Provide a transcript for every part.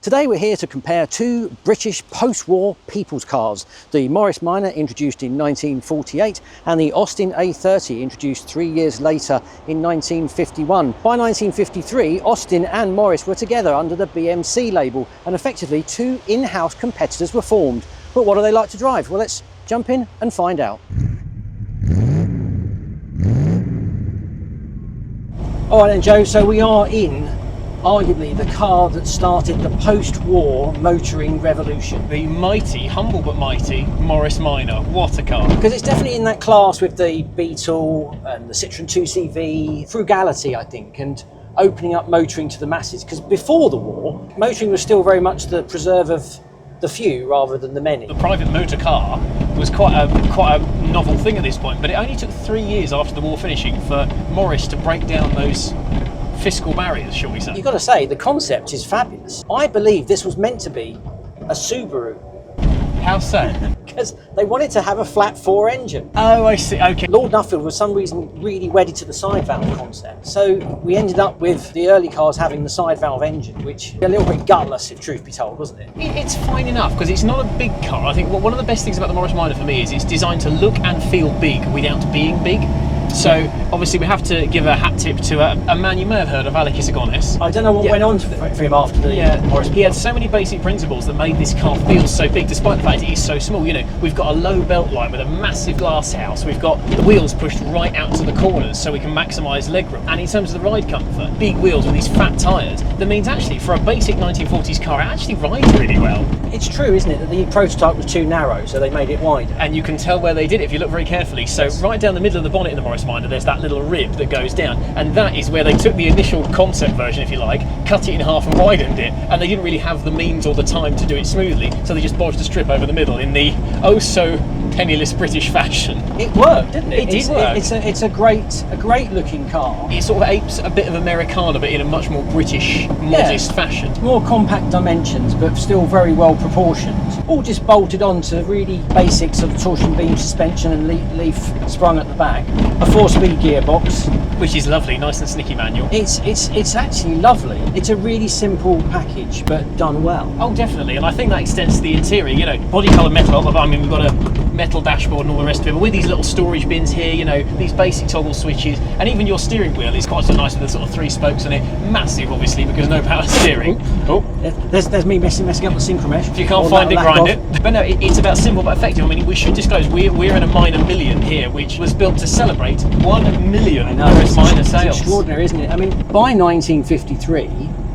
Today we're here to compare two British post-war people's cars, the Morris Minor introduced in 1948 and the Austin A30 introduced 3 years later in 1951. By 1953, Austin and Morris were together under the BMC label and effectively two in-house competitors were formed. But what do they like to drive? Well, let's jump in and find out. All right then, Joe, so we are in arguably the car that started the post-war motoring revolution. The mighty, humble but mighty, Morris Minor. What a car. Because it's definitely in that class with the Beetle and the Citroen 2CV. Frugality, I think, and opening up motoring to the masses. Because before the war, motoring was still very much the preserve of the few rather than the many. The private motor car was quite a novel thing at this point, but it only took 3 years after the war finishing for Morris to break down those fiscal barriers, shall we say. You've got to say, the concept is fabulous. I believe this was meant to be a Subaru. How so? Because they wanted to have a flat four engine. Oh, I see, okay. Lord Nuffield, for some reason, really wedded to the side valve concept. So we ended up with the early cars having the side valve engine, which is a little bit gutless, if truth be told, wasn't it? It's fine enough, because it's not a big car. I think one of the best things about the Morris Minor for me is it's designed to look and feel big without being big. So obviously we have to give a hat tip to a man you may have heard of, Alec Isagonis. I don't know what went on for him after the Morris. He had so many basic principles that made this car feel so big, despite the fact it is so small. You know, we've got a low belt line with a massive glass house. We've got the wheels pushed right out to the corners so we can maximise legroom. And in terms of the ride comfort, big wheels with these fat tyres, that means actually for a basic 1940s car, it actually rides really well. It's true, isn't it, that the prototype was too narrow, so they made it wider. And you can tell where they did it if you look very carefully. So right down the middle of the bonnet in the Morris Minor, there's that little rib that goes down, and that is where they took the initial concept version, if you like, cut it in half and widened it, and they didn't really have the means or the time to do it smoothly, so they just bodged a strip over the middle in the oh so penniless British fashion. It worked, didn't it? It did work. It's a great looking car. It sort of apes a bit of Americana, but in a much more British, modest fashion. More compact dimensions, but still very well proportioned. All just bolted on to really basic sort of torsion beam suspension and leaf sprung at the back. A 4-speed gearbox, which is lovely, nice and snicky manual. It's actually lovely. It's a really simple package, but done well. Oh, definitely, and I think that extends to the interior. You know, body colour metal. I mean, we've got a metal dashboard and all the rest of it, but with these little storage bins here, you know, these basic toggle switches, and even your steering wheel is quite so nice with the sort of 3 spokes on it. Massive, obviously, because no power steering. Oh, there's me messing up the synchro mesh. If you can't find it, grind it. But no, it's about simple but effective. I mean, we should disclose we're in a minor million here, which was built to celebrate 1 million Morris Minor sales. It's extraordinary, isn't it? I mean, by 1953,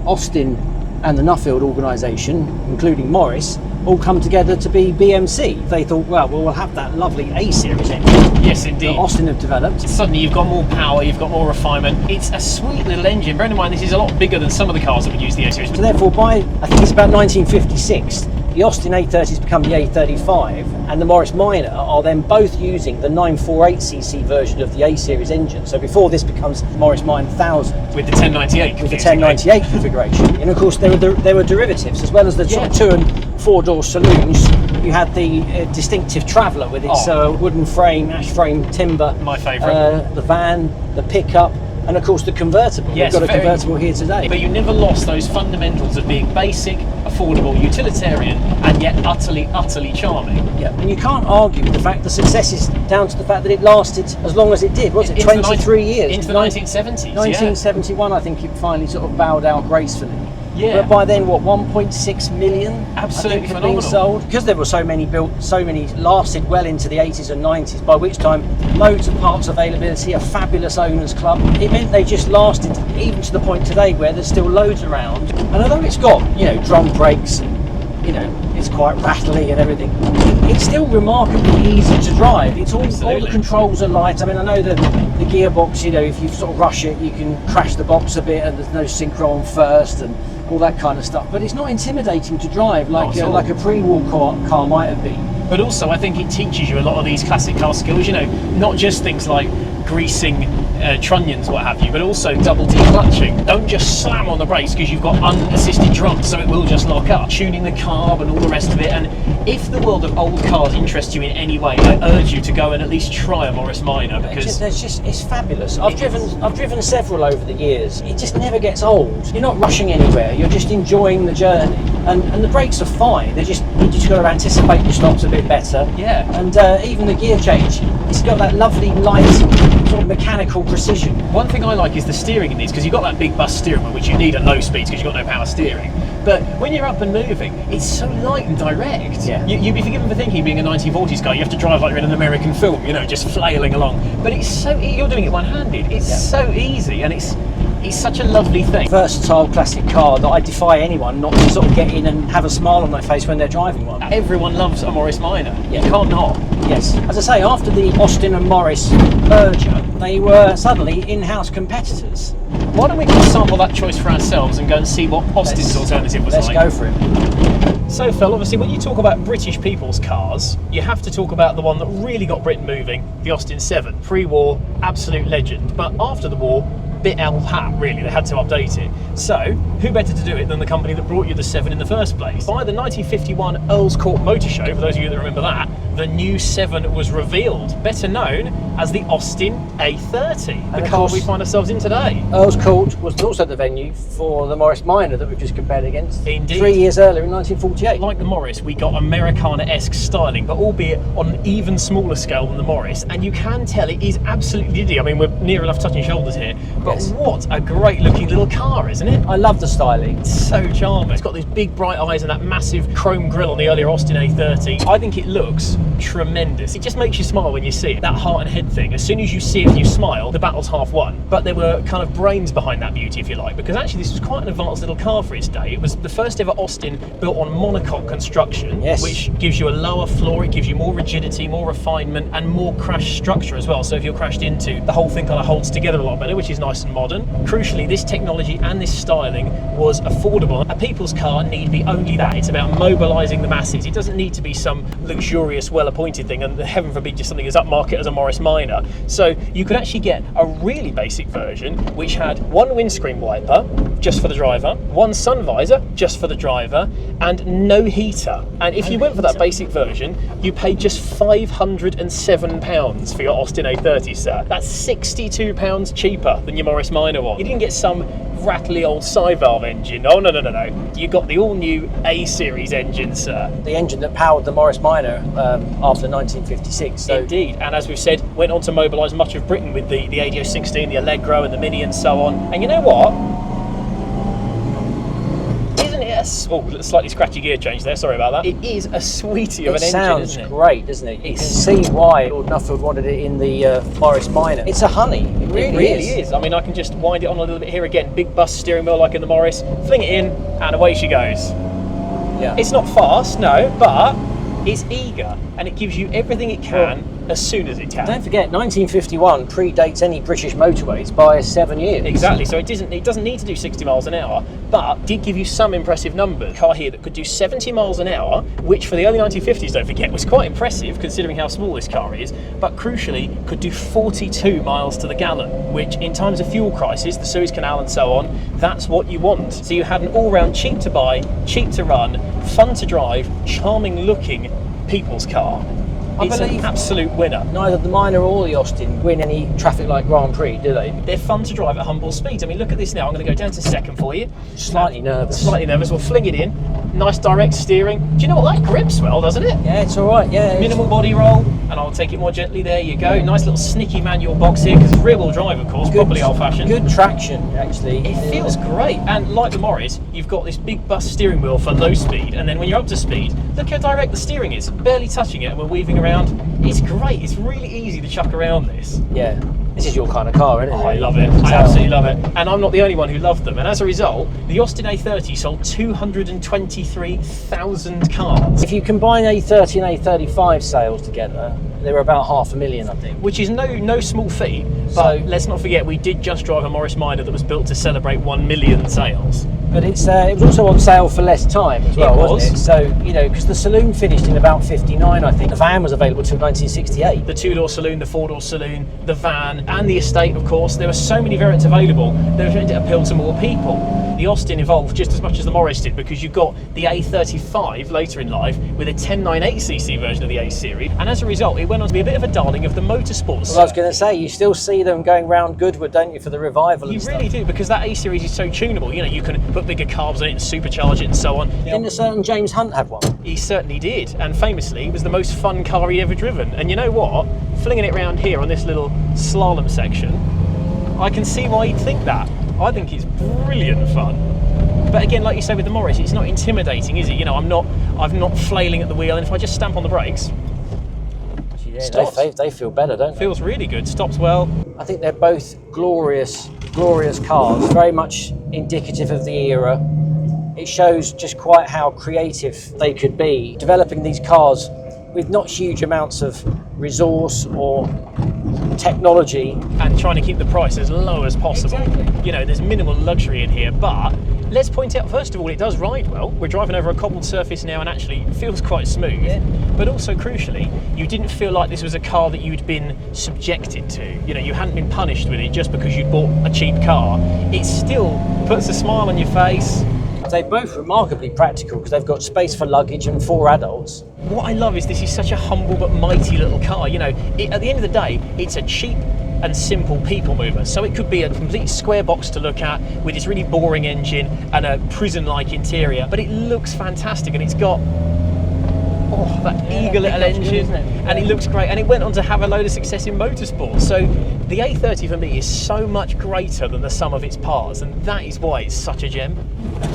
Austin and the Nuffield organisation, including Morris, all come together to be BMC. They thought, well, we'll have that lovely A-series engine. Yes, indeed. That Austin have developed. Suddenly you've got more power, you've got more refinement. It's a sweet little engine. Bearing in mind, this is a lot bigger than some of the cars that would use the A-series. So therefore, by, I think it's about 1956, the Austin A30 has become the A35, and the Morris Minor are then both using the 948cc version of the A-series engine. So before this becomes Morris Minor 1000. With the 1098. With the 1098 configuration. And of course, there were derivatives, as well as the sort of 2- and 4-door saloons. You had the distinctive Traveller with its wooden frame, ash frame timber. My favourite. The van, the pickup, and of course the convertible. Yes, we've got a convertible here today. But you never lost those fundamentals of being basic, affordable, utilitarian, and yet utterly, utterly charming. Yeah, and you can't argue with the fact the success is down to the fact that it lasted as long as it did. Was it 23 years? Into the 1970s. 1971, I think it finally sort of bowed out gracefully. Yeah. But by then, what, 1.6 million? Absolutely had been sold. Because there were so many built, so many lasted well into the 80s and 90s, by which time loads of parts availability, a fabulous owners club. It meant they just lasted even to the point today where there's still loads around. And although it's got, you know, drum brakes and, you know, it's quite rattly and everything, it's still remarkably easy to drive. It's all the controls are light. I mean, I know the gearbox, you know, if you sort of rush it, you can crash the box a bit and there's no synchro on first and all that kind of stuff, but it's not intimidating to drive like a pre-war car might have been. But also, I think it teaches you a lot of these classic car skills, you know, not just things like greasing trunnions, what have you, but also double declutching. Don't just slam on the brakes because you've got unassisted drums, so it will just lock up. Tuning the carb and all the rest of it. And if the world of old cars interests you in any way, I urge you to go and at least try a Morris Minor, because it's fabulous. I've driven several over the years. It just never gets old. You're not rushing anywhere. You're just enjoying the journey. and the brakes are fine. You just got to anticipate your stops a bit better. Yeah. And even the gear change, it's got that lovely light sort of mechanical precision. One thing I like is the steering in these, because you've got that big bus steering wheel, which you need at low speeds because you've got no power steering. But when you're up and moving, it's so light and direct. Yeah. You'd be forgiven for thinking, being a 1940s car, you have to drive like you're in an American film, you know, just flailing along. But it's so you're doing it one-handed. It's so easy, and it's such a lovely thing. Versatile classic car that I defy anyone not to sort of get in and have a smile on their face when they're driving one. Everyone loves a Morris Minor. Yeah. You can't not. Yes. As I say, after the Austin and Morris merger, they were suddenly in-house competitors. Why don't we go sample that choice for ourselves and go and see what Austin's alternative was like? Let's go for it. So Phil, obviously when you talk about British people's cars, you have to talk about the one that really got Britain moving, the Austin 7. Pre-war, absolute legend. But after the war, bit out of hat, really. They had to update it. So, who better to do it than the company that brought you the 7 in the first place? By the 1951 Earl's Court Motor Show, for those of you that remember that, the new 7 was revealed, better known as the Austin A30, the car we find ourselves in today. Earl's Court was also the venue for the Morris Minor that we've just compared against. Indeed. 3 years earlier in 1948. Like the Morris, we got Americana-esque styling, but albeit on an even smaller scale than the Morris, and you can tell it is absolutely diddy. I mean, we're near enough touching shoulders here, but what a great looking little car, isn't it? I love the styling. It's so charming. It's got these big bright eyes and that massive chrome grille on the earlier Austin A30. I think it looks tremendous. It just makes you smile when you see it. That heart and head thing, as soon as you see it and you smile, the battle's half won. But there were kind of brains behind that beauty, if you like, because actually this was quite an advanced little car for its day. It was the first ever Austin built on monocoque construction, which gives you a lower floor, it gives you more rigidity, more refinement, and more crash structure as well. So if you're crashed into, the whole thing kind of holds together a lot better, which is nice and modern. Crucially, this technology and this styling was affordable. A people's car need be only that. It's about mobilising the masses. It doesn't need to be some luxurious, well-appointed thing, and heaven forbid just something as upmarket as a Morris Minor. So you could actually get a really basic version which had one windscreen wiper just for the driver, one sun visor just for the driver, and no heater. And if you went for that basic version, you paid just £507 for your Austin A30, sir. That's £62 cheaper than your Morris Minor one. You didn't get some rattly old side-valve engine. Oh, no. You got the all-new A-series engine, sir. The engine that powered the Morris Minor after 1956. So. Indeed, and as we've said, went on to mobilise much of Britain with the ADO 16, the Allegro and the Mini and so on. And you know what? Slightly scratchy gear change there, sorry about that. It is a sweetie of an engine, isn't it? It sounds great, doesn't it? You can see why Lord Nuffield wanted it in the Morris Minor. It's a honey, it really is. I mean, I can just wind it on a little bit here again, big bus steering wheel like in the Morris, fling it in, and away she goes. Yeah. It's not fast, no, but it's eager, and it gives you everything it can as soon as it can. Don't forget, 1951 predates any British motorways by 7 years. Exactly, so it doesn't need to do 60 miles an hour, but did give you some impressive numbers. A car here that could do 70 miles an hour, which for the early 1950s, don't forget, was quite impressive considering how small this car is, but crucially could do 42 miles to the gallon, which in times of fuel crisis, the Suez Canal and so on, that's what you want. So you had an all-round cheap to buy, cheap to run, fun to drive, charming looking people's car. It's an absolute winner. Neither the Minor or the Austin win any traffic light Grand Prix, do they? They're fun to drive at humble speeds. I mean, look at this now. I'm going to go down to second for you. Slightly nervous. We'll fling it in. Nice direct steering. Do you know what? That grips well, doesn't it? Yeah, it's all right. Yeah. Minimal body roll, and I'll take it more gently. There you go. Nice little sneaky manual box here, because it's rear-wheel drive, of course, properly old-fashioned. Good traction, actually. It feels great. And like the Morris, you've got this big bus steering wheel for low speed, and then when you're up to speed, look how direct the steering is. Barely touching it, and we're weaving around. It's great. It's really easy to chuck around this. Yeah. This is your kind of car, isn't it? Oh, I love it. I absolutely love it. And I'm not the only one who loved them. And as a result, the Austin A30 sold 223,000 cars. If you combine A30 and A35 sales together, they were about 500,000, I think. Which is no small feat. But let's not forget, we did just drive a Morris Minor that was built to celebrate 1 million sales. But it was also on sale for less time as well, wasn't it? So, you know, because the saloon finished in about 59, I think. The van was available till 1968. The two-door saloon, the four-door saloon, the van, and the estate, of course. There were so many variants available that it meant to appeal to more people. The Austin evolved just as much as the Morris did, because you've got the A35 later in life with a 1098cc version of the A-Series, and as a result, it went on to be a bit of a darling of the motorsports. Well, I was going to say, you still see them going round Goodwood, don't you, for the revival and stuff. You really do, because that A-Series is so tunable. You know, you can put put bigger carbs on it and supercharge it and so on. Didn't a certain James Hunt have one? He certainly did, and famously it was the most fun car he'd ever driven. And you know what? Flinging it around here on this little slalom section, I can see why he'd think that. I think it's brilliant fun. But again, like you say with the Morris, it's not intimidating, is it? You know, I'm not flailing at the wheel, and if I just stamp on the brakes, Yeah, they feel better, don't they? Feels really good, stops well. I think they're both glorious cars, very much indicative of the era. It shows just quite how creative they could be, developing these cars with not huge amounts of resource or technology. And trying to keep the price as low as possible. Exactly. You know, there's minimal luxury in here, but let's point out, first of all, it does ride well. We're driving over a cobbled surface now and actually it feels quite smooth. Yeah. But also, crucially, you didn't feel like this was a car that you'd been subjected to. You know, you hadn't been punished with it just because you'd bought a cheap car. It still puts a smile on your face. They're both remarkably practical because they've got space for luggage and 4 adults. What I love is this is such a humble but mighty little car. You know, at the end of the day, it's a cheap and simple people mover. So it could be a complete square box to look at with its really boring engine and a prison-like interior, but it looks fantastic, and it's got that eager little engine, isn't it? and it looks great, and it went on to have a load of success in motorsport. So the A30 for me is so much greater than the sum of its parts, and that is why it's such a gem.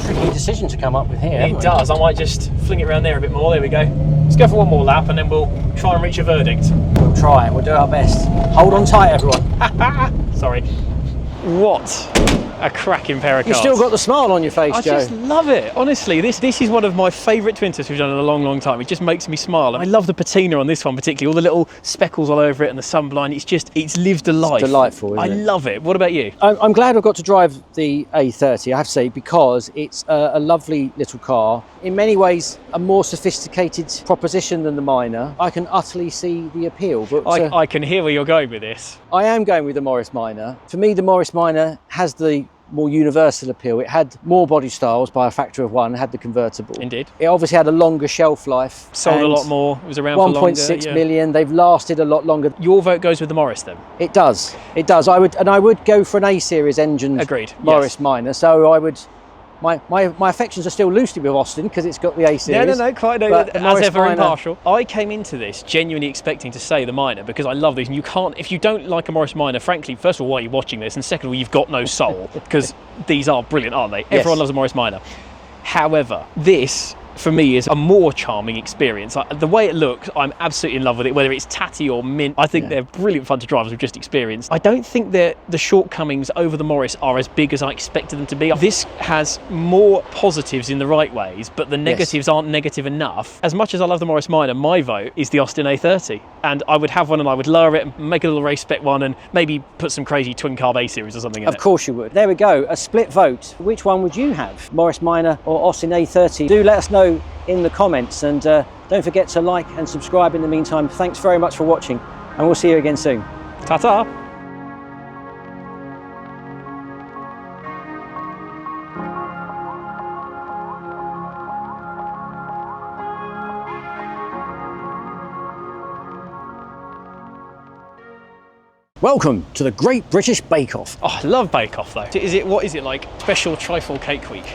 Tricky decision to come up with here. It does. I might just fling it around there a bit more. There we go. Let's go for one more lap and then we'll try and reach a verdict. We'll try. We'll do our best. Hold on tight, everyone. Sorry. What a cracking pair of cars. You've still got the smile on your face, I Joe. just love it. Honestly, this is one of my favourite twin tests we've done in a long, long time. It just makes me smile. I love the patina on this one particularly, all the little speckles all over it and the sunblind. It's lived a life. It's delightful, isn't it? I love it. What about you? I'm glad I got to drive the A30, I have to say, because it's a lovely little car. In many ways, a more sophisticated proposition than the Minor. I can utterly see the appeal. But I can hear where you're going with this. I am going with the Morris Minor. For me, the Morris Minor has the more universal appeal. It had more body styles by a factor of 1, it had the convertible. Indeed. It obviously had a longer shelf life. Sold a lot more, it was around for longer. 1.6 million, they've lasted a lot longer. Your vote goes with the Morris then? It does, it does. I would go for an A-series engined Agreed. Morris Yes. Minor, so I would, my affections are still loosely with Austin because it's got the A-series. No, quite no, but the as Morris ever Minor, impartial. I came into this genuinely expecting to say the Minor because I love these, and you can't, if you don't like a Morris Minor, frankly, first of all, why are you watching this? And second of all, you've got no soul because these are brilliant, aren't they? Everyone loves a Morris Minor. However, this, for me, is a more charming experience. The way it looks, I'm absolutely in love with it, whether it's tatty or mint. I think they're brilliant fun to drive, as we've just experienced. I don't think that the shortcomings over the Morris are as big as I expected them to be. This has more positives in the right ways, but the negatives aren't negative enough. As much as I love the Morris Minor, my vote is the Austin A30. And I would have one and I would lower it and make a little race spec one and maybe put some crazy twin carb A-series or something in it. Of course you would. There we go, a split vote. Which one would you have? Morris Minor or Austin A30? Do let us know in the comments, and don't forget to like and subscribe in the meantime. Thanks very much for watching, and we'll see you again soon. Ta-ta! Welcome to the Great British Bake Off. Oh, I love Bake Off though. What is it like? Special trifle cake week?